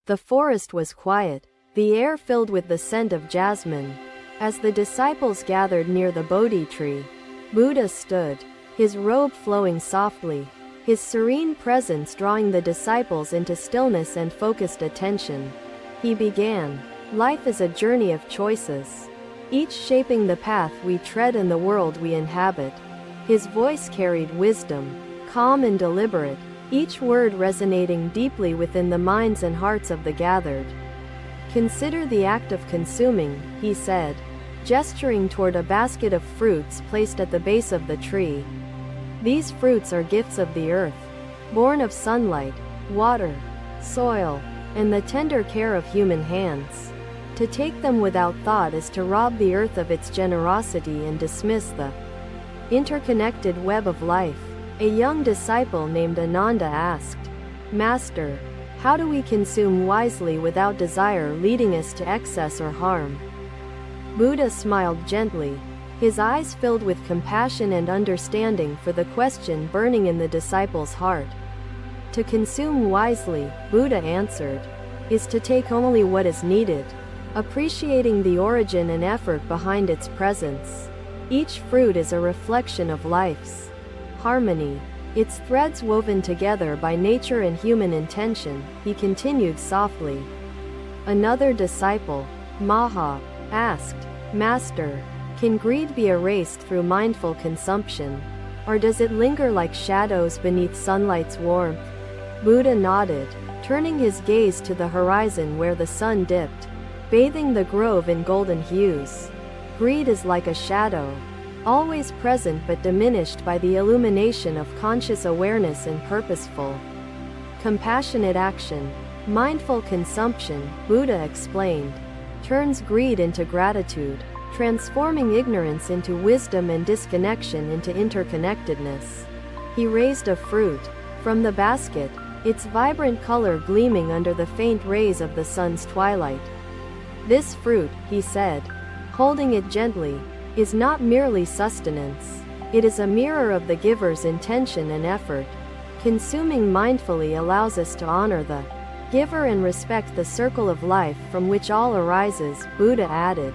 The forest was quiet, the air filled with the scent of jasmine. As the disciples gathered near the Bodhi tree, Buddha stood, his robe flowing softly, his serene presence drawing the disciples into stillness and focused attention. He began, "Life is a journey of choices, each shaping the path we tread and the world we inhabit." His voice carried wisdom, calm and deliberate, each word resonating deeply within the minds and hearts of the gathered. "Consider the act of consuming," he said, gesturing toward a basket of fruits placed at the base of the tree. "These fruits are gifts of the earth, born of sunlight, water, soil, and the tender care of human hands. To take them without thought is to rob the earth of its generosity and dismiss the interconnected web of life." A young disciple named Ananda asked, "Master, how do we consume wisely without desire leading us to excess or harm?" Buddha smiled gently, his eyes filled with compassion and understanding for the question burning in the disciple's heart. "To consume wisely," Buddha answered, "is to take only what is needed, appreciating the origin and effort behind its presence. Each fruit is a reflection of life's harmony, its threads woven together by nature and human intention," he continued softly. Another disciple, Maha, asked, "Master, can greed be erased through mindful consumption, or does it linger like shadows beneath sunlight's warmth?" Buddha nodded, turning his gaze to the horizon where the sun dipped, bathing the grove in golden hues. "Greed is like a shadow, always present but diminished by the illumination of conscious awareness and purposeful, compassionate action. Mindful consumption," Buddha explained, "turns greed into gratitude, transforming ignorance into wisdom and disconnection into interconnectedness." He raised a fruit from the basket, its vibrant color gleaming under the faint rays of the sun's twilight. "This fruit," he said, holding it gently, "is not merely sustenance. It is a mirror of the giver's intention and effort. Consuming mindfully allows us to honor the giver and respect the circle of life from which all arises," Buddha added.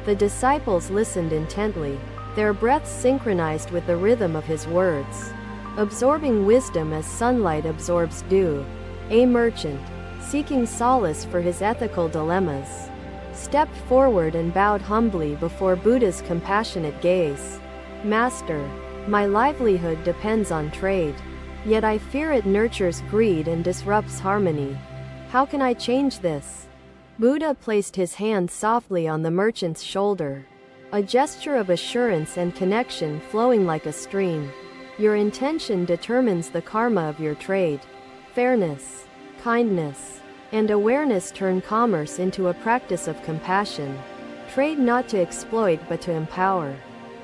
The disciples listened intently, their breaths synchronized with the rhythm of his words, absorbing wisdom as sunlight absorbs dew. A merchant, seeking solace for his ethical dilemmas, stepped forward and bowed humbly before Buddha's compassionate gaze. "Master, my livelihood depends on trade, yet I fear it nurtures greed and disrupts harmony. How can I change this?" Buddha placed his hand softly on the merchant's shoulder, a gesture of assurance and connection flowing like a stream. "Your intention determines the karma of your trade. Fairness, kindness, and awareness turn commerce into a practice of compassion. Trade not to exploit but to empower,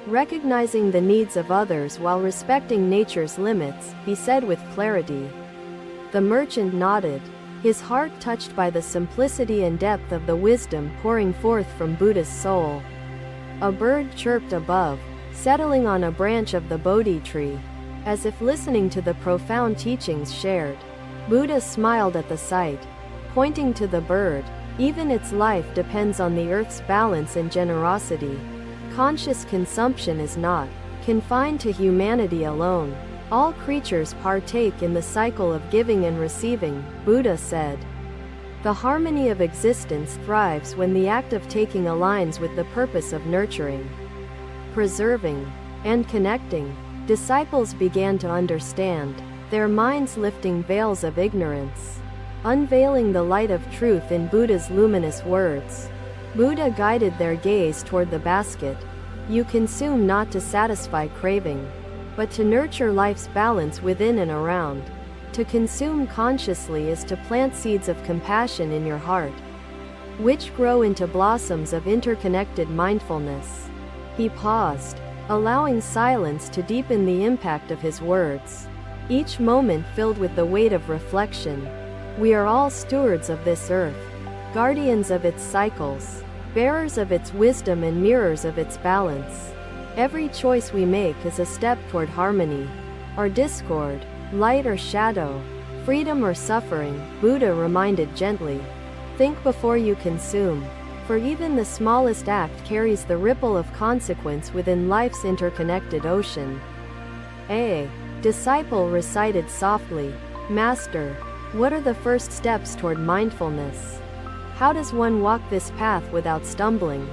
recognizing the needs of others while respecting nature's limits," he said with clarity. The merchant nodded, his heart touched by the simplicity and depth of the wisdom pouring forth from Buddha's soul. A bird chirped above, settling on a branch of the Bodhi tree, as if listening to the profound teachings shared. Buddha smiled at the sight, pointing to the bird, "Even its life depends on the earth's balance and generosity. Conscious consumption is not confined to humanity alone. All creatures partake in the cycle of giving and receiving," Buddha said. "The harmony of existence thrives when the act of taking aligns with the purpose of nurturing, preserving, and connecting." Disciples began to understand, their minds lifting veils of ignorance, unveiling the light of truth in Buddha's luminous words. Buddha guided their gaze toward the basket. "You consume not to satisfy craving, but to nurture life's balance within and around. To consume consciously is to plant seeds of compassion in your heart, which grow into blossoms of interconnected mindfulness." He paused, allowing silence to deepen the impact of his words, each moment filled with the weight of reflection. "We are all stewards of this earth, guardians of its cycles, bearers of its wisdom and mirrors of its balance. Every choice we make is a step toward harmony or discord, light or shadow, freedom or suffering, Buddha reminded gently. Think before you consume, for even the smallest act carries the ripple of consequence within life's interconnected ocean. A disciple recited softly, Master, what are the first steps toward mindfulness? How does one walk this path without stumbling?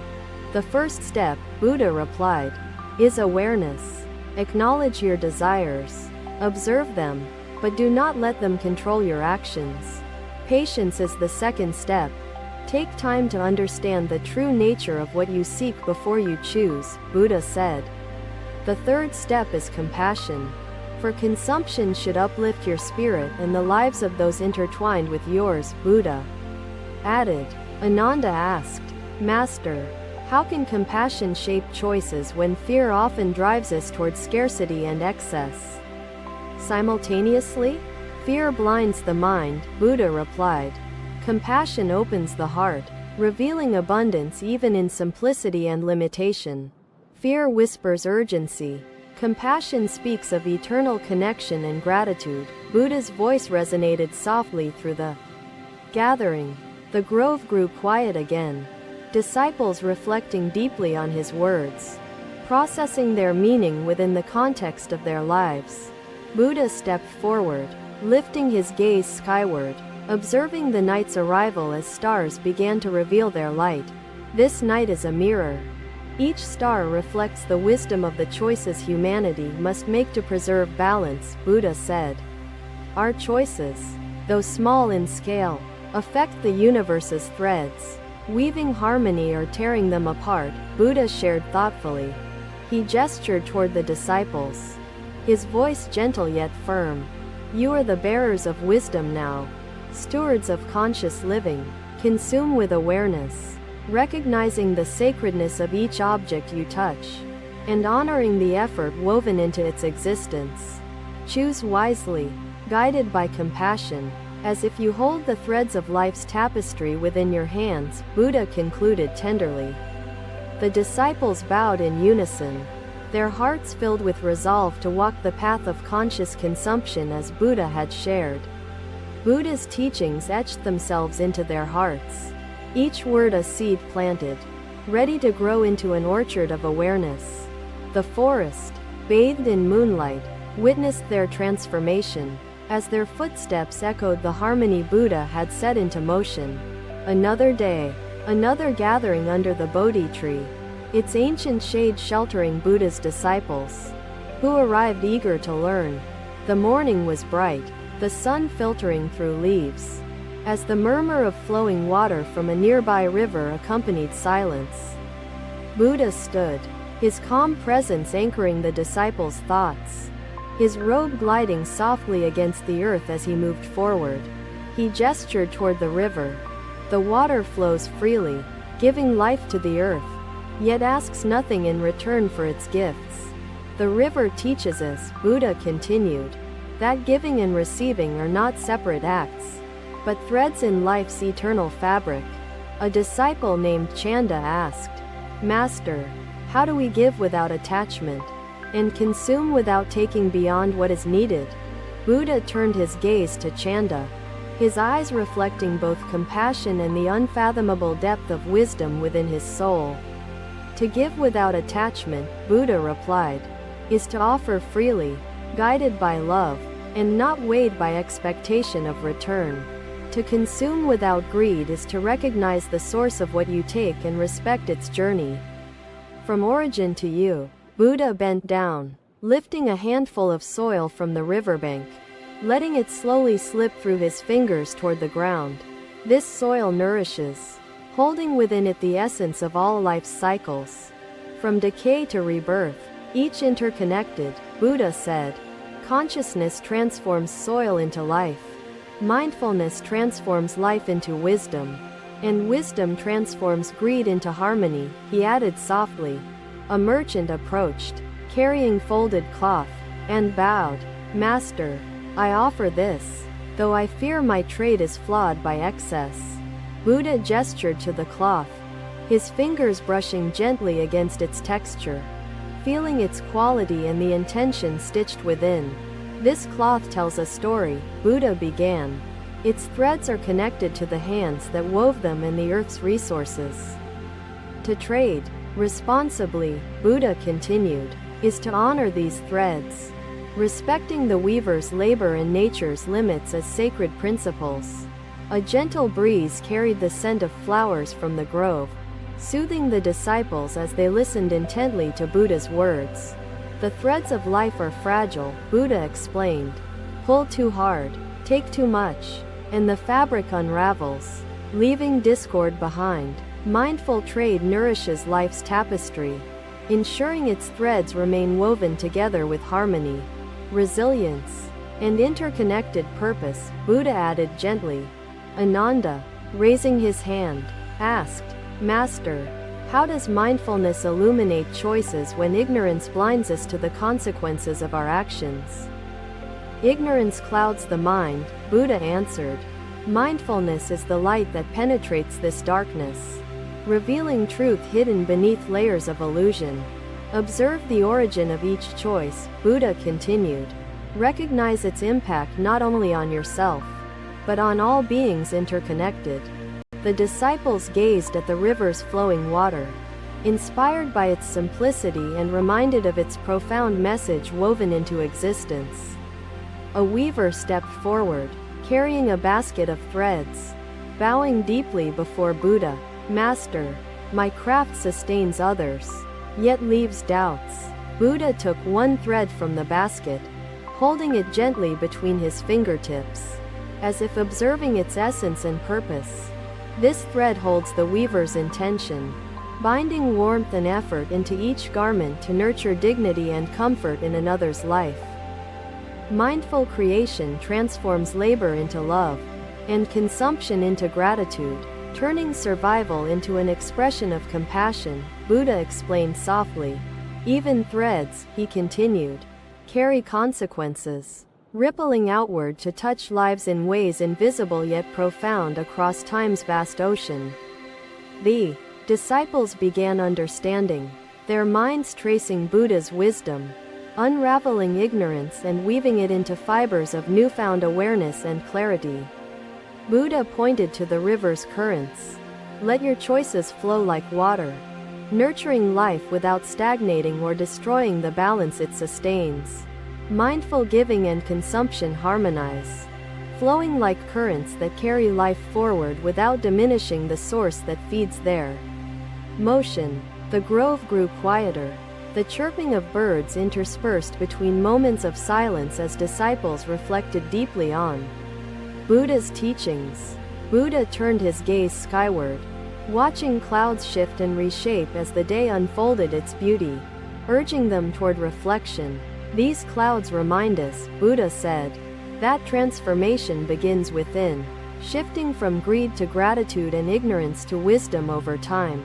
The first step, Buddha replied, is awareness. Acknowledge your desires. Observe them, but do not let them control your actions. Patience is the second step. Take time to understand the true nature of what you seek before you choose, Buddha said. The third step is compassion. For consumption should uplift your spirit and the lives of those intertwined with yours, Buddha added. Ananda asked, Master, how can compassion shape choices when fear often drives us toward scarcity and excess? Simultaneously, fear blinds the mind, Buddha replied. Compassion opens the heart, revealing abundance even in simplicity and limitation. Fear whispers urgency. Compassion speaks of eternal connection and gratitude. Buddha's voice resonated softly through the gathering. The grove grew quiet again. Disciples reflecting deeply on his words, processing their meaning within the context of their lives. Buddha stepped forward, lifting his gaze skyward, observing the night's arrival as stars began to reveal their light. This night is a mirror. Each star reflects the wisdom of the choices humanity must make to preserve balance, Buddha said. Our choices, though small in scale, affect the universe's threads, weaving harmony or tearing them apart, Buddha shared thoughtfully. He gestured toward the disciples, his voice gentle yet firm. You are the bearers of wisdom now, stewards of conscious living. Consume with awareness, recognizing the sacredness of each object you touch, and honoring the effort woven into its existence. Choose wisely, guided by compassion, as if you hold the threads of life's tapestry within your hands, Buddha concluded tenderly. The disciples bowed in unison, their hearts filled with resolve to walk the path of conscious consumption as Buddha had shared. Buddha's teachings etched themselves into their hearts, each word a seed planted, ready to grow into an orchard of awareness. The forest, bathed in moonlight, witnessed their transformation, as their footsteps echoed the harmony Buddha had set into motion. Another day, another gathering under the Bodhi tree, its ancient shade sheltering Buddha's disciples, who arrived eager to learn. The morning was bright, the sun filtering through leaves, as the murmur of flowing water from a nearby river accompanied silence. Buddha stood, his calm presence anchoring the disciples' thoughts, his robe gliding softly against the earth as he moved forward. He gestured toward the river. The water flows freely, giving life to the earth, yet asks nothing in return for its gifts. The river teaches us, Buddha continued, that giving and receiving are not separate acts, but threads in life's eternal fabric. A disciple named Chanda asked, Master, how do we give without attachment, and consume without taking beyond what is needed? Buddha turned his gaze to Chanda, his eyes reflecting both compassion and the unfathomable depth of wisdom within his soul. To give without attachment, Buddha replied, is to offer freely, guided by love, and not weighed by expectation of return. To consume without greed is to recognize the source of what you take and respect its journey. From origin to you, Buddha bent down, lifting a handful of soil from the riverbank, letting it slowly slip through his fingers toward the ground. This soil nourishes, holding within it the essence of all life's cycles. From decay to rebirth, each interconnected, Buddha said. Consciousness transforms soil into life. Mindfulness transforms life into wisdom, and wisdom transforms greed into harmony, he added softly. A merchant approached, carrying folded cloth, and bowed. Master, I offer this, though I fear my trade is flawed by excess. Buddha gestured to the cloth, his fingers brushing gently against its texture, feeling its quality and the intention stitched within. This cloth tells a story, Buddha began. Its threads are connected to the hands that wove them and the earth's resources. To trade responsibly, Buddha continued, is to honor these threads, respecting the weaver's labor and nature's limits as sacred principles. A gentle breeze carried the scent of flowers from the grove, soothing the disciples as they listened intently to Buddha's words. The threads of life are fragile, Buddha explained. Pull too hard, take too much, and the fabric unravels, leaving discord behind. Mindful trade nourishes life's tapestry, ensuring its threads remain woven together with harmony, resilience, and interconnected purpose, Buddha added gently. Ananda, raising his hand, asked, Master, how does mindfulness illuminate choices when ignorance blinds us to the consequences of our actions? Ignorance clouds the mind, Buddha answered. Mindfulness is the light that penetrates this darkness, revealing truth hidden beneath layers of illusion. Observe the origin of each choice, Buddha continued. Recognize its impact not only on yourself, but on all beings interconnected. The disciples gazed at the river's flowing water, inspired by its simplicity and reminded of its profound message woven into existence. A weaver stepped forward, carrying a basket of threads. Bowing deeply before Buddha, Master, my craft sustains others, yet leaves doubts. Buddha took one thread from the basket, holding it gently between his fingertips, as if observing its essence and purpose. This thread holds the weaver's intention, binding warmth and effort into each garment to nurture dignity and comfort in another's life. Mindful creation transforms labor into love, and consumption into gratitude, turning survival into an expression of compassion, Buddha explained softly. Even threads, he continued, carry consequences, rippling outward to touch lives in ways invisible yet profound across time's vast ocean. The disciples began understanding, their minds tracing Buddha's wisdom, unraveling ignorance and weaving it into fibers of newfound awareness and clarity. Buddha pointed to the river's currents. Let your choices flow like water, nurturing life without stagnating or destroying the balance it sustains. Mindful giving and consumption harmonize, flowing like currents that carry life forward without diminishing the source that feeds their motion. The grove grew quieter, the chirping of birds interspersed between moments of silence as disciples reflected deeply on Buddha's teachings. Buddha turned his gaze skyward, watching clouds shift and reshape as the day unfolded its beauty, urging them toward reflection. These clouds remind us, Buddha said, that transformation begins within, shifting from greed to gratitude and ignorance to wisdom over time.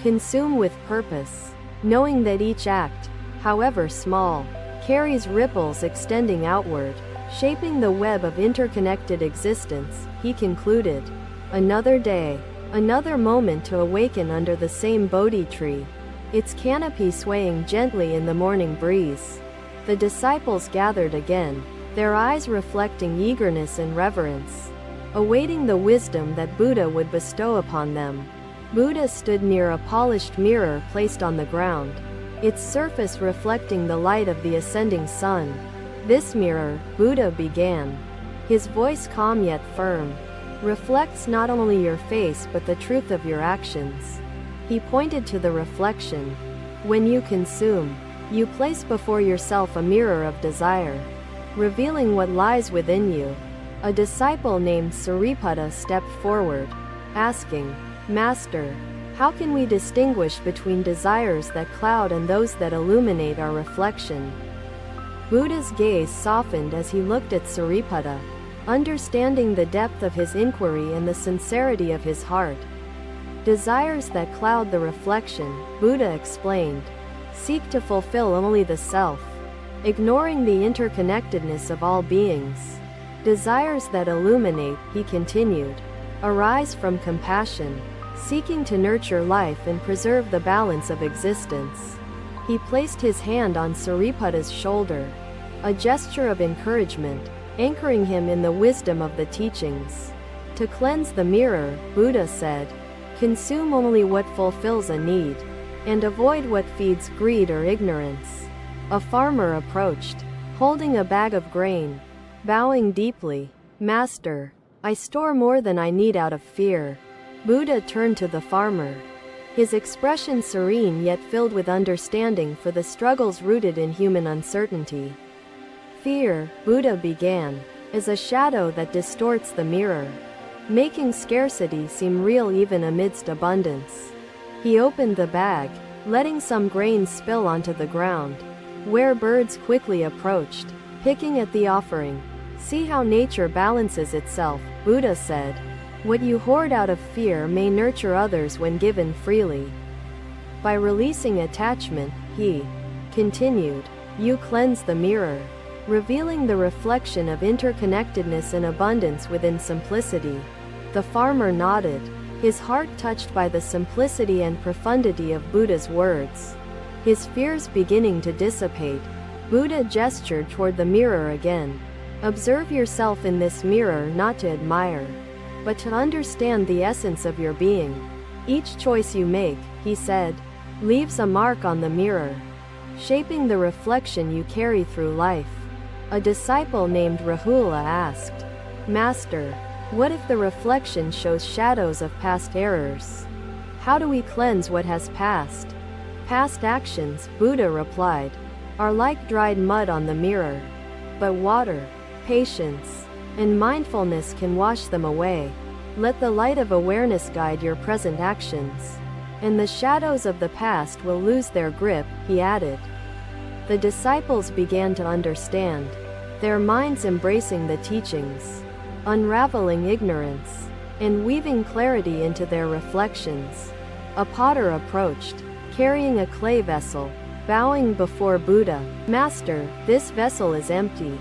Consume with purpose, knowing that each act, however small, carries ripples extending outward, shaping the web of interconnected existence, he concluded. Another day, another moment to awaken under the same Bodhi tree, its canopy swaying gently in the morning breeze. The disciples gathered again, their eyes reflecting eagerness and reverence, awaiting the wisdom that Buddha would bestow upon them. Buddha stood near a polished mirror placed on the ground, its surface reflecting the light of the ascending sun. This mirror, Buddha began, his voice calm yet firm, reflects not only your face but the truth of your actions. He pointed to the reflection. When you consume, you place before yourself a mirror of desire, revealing what lies within you. A disciple named Sariputta stepped forward, asking, Master, how can we distinguish between desires that cloud and those that illuminate our reflection? Buddha's gaze softened as he looked at Sariputta, understanding the depth of his inquiry and the sincerity of his heart. Desires that cloud the reflection, Buddha explained, seek to fulfill only the self, ignoring the interconnectedness of all beings. Desires that illuminate, he continued, arise from compassion, seeking to nurture life and preserve the balance of existence. He placed his hand on Sariputta's shoulder, a gesture of encouragement, anchoring him in the wisdom of the teachings. To cleanse the mirror, Buddha said, consume only what fulfills a need, and avoid what feeds greed or ignorance. A farmer approached, holding a bag of grain. Bowing deeply, Master, I store more than I need out of fear. Buddha turned to the farmer, his expression serene yet filled with understanding for the struggles rooted in human uncertainty. Fear, Buddha began, is a shadow that distorts the mirror, making scarcity seem real even amidst abundance. He opened the bag, letting some grains spill onto the ground, where birds quickly approached, picking at the offering. See how nature balances itself, Buddha said. What you hoard out of fear may nurture others when given freely. By releasing attachment, he continued, you cleanse the mirror, revealing the reflection of interconnectedness and abundance within simplicity. The farmer nodded, his heart touched by the simplicity and profundity of Buddha's words. His fears beginning to dissipate, Buddha gestured toward the mirror again. Observe yourself in this mirror not to admire, but to understand the essence of your being. Each choice you make, he said, leaves a mark on the mirror, shaping the reflection you carry through life. A disciple named Rahula asked, Master, what if the reflection shows shadows of past errors? How do we cleanse what has passed? Past actions, Buddha replied, are like dried mud on the mirror. But water, patience, and mindfulness can wash them away. Let the light of awareness guide your present actions, and the shadows of the past will lose their grip, he added. The disciples began to understand, their minds embracing the teachings, unraveling ignorance, and weaving clarity into their reflections. A potter approached, carrying a clay vessel, bowing before Buddha. Master, this vessel is empty.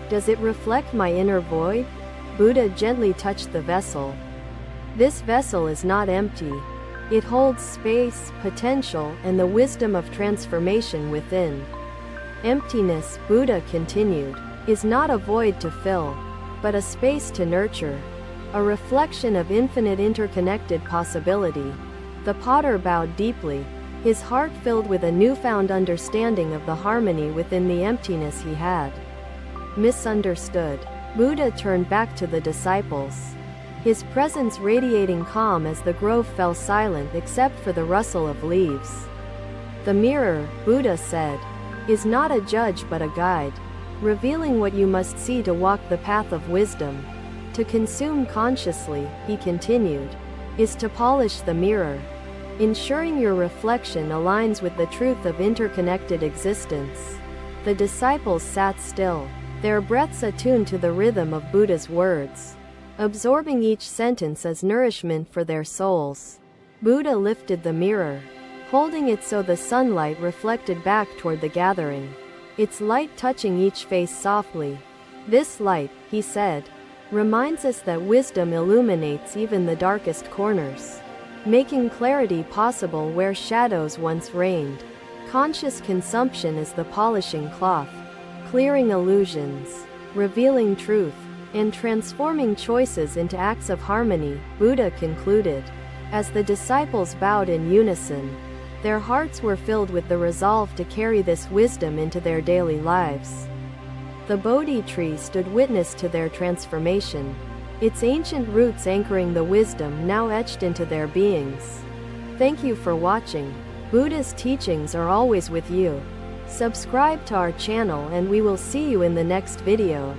Does it reflect my inner void? Buddha gently touched the vessel. This vessel is not empty. It holds space, potential, and the wisdom of transformation within. Emptiness, Buddha continued, is not a void to fill, but a space to nurture, a reflection of infinite interconnected possibility. The potter bowed deeply, his heart filled with a newfound understanding of the harmony within the emptiness he had. Misunderstood, Buddha turned back to the disciples, his presence radiating calm as the grove fell silent except for the rustle of leaves. The mirror, Buddha said, is not a judge but a guide, revealing what you must see to walk the path of wisdom. To consume consciously, he continued, is to polish the mirror, ensuring your reflection aligns with the truth of interconnected existence. The disciples sat still, their breaths attuned to the rhythm of Buddha's words, absorbing each sentence as nourishment for their souls. Buddha lifted the mirror, holding it so the sunlight reflected back toward the gathering, its light touching each face softly. This light, he said, reminds us that wisdom illuminates even the darkest corners, making clarity possible where shadows once reigned. Conscious consumption is the polishing cloth, clearing illusions, revealing truth, and transforming choices into acts of harmony, Buddha concluded. As the disciples bowed in unison, their hearts were filled with the resolve to carry this wisdom into their daily lives. The Bodhi tree stood witness to their transformation, its ancient roots anchoring the wisdom now etched into their beings. Thank you for watching. Buddha's teachings are always with you. Subscribe to our channel and we will see you in the next video.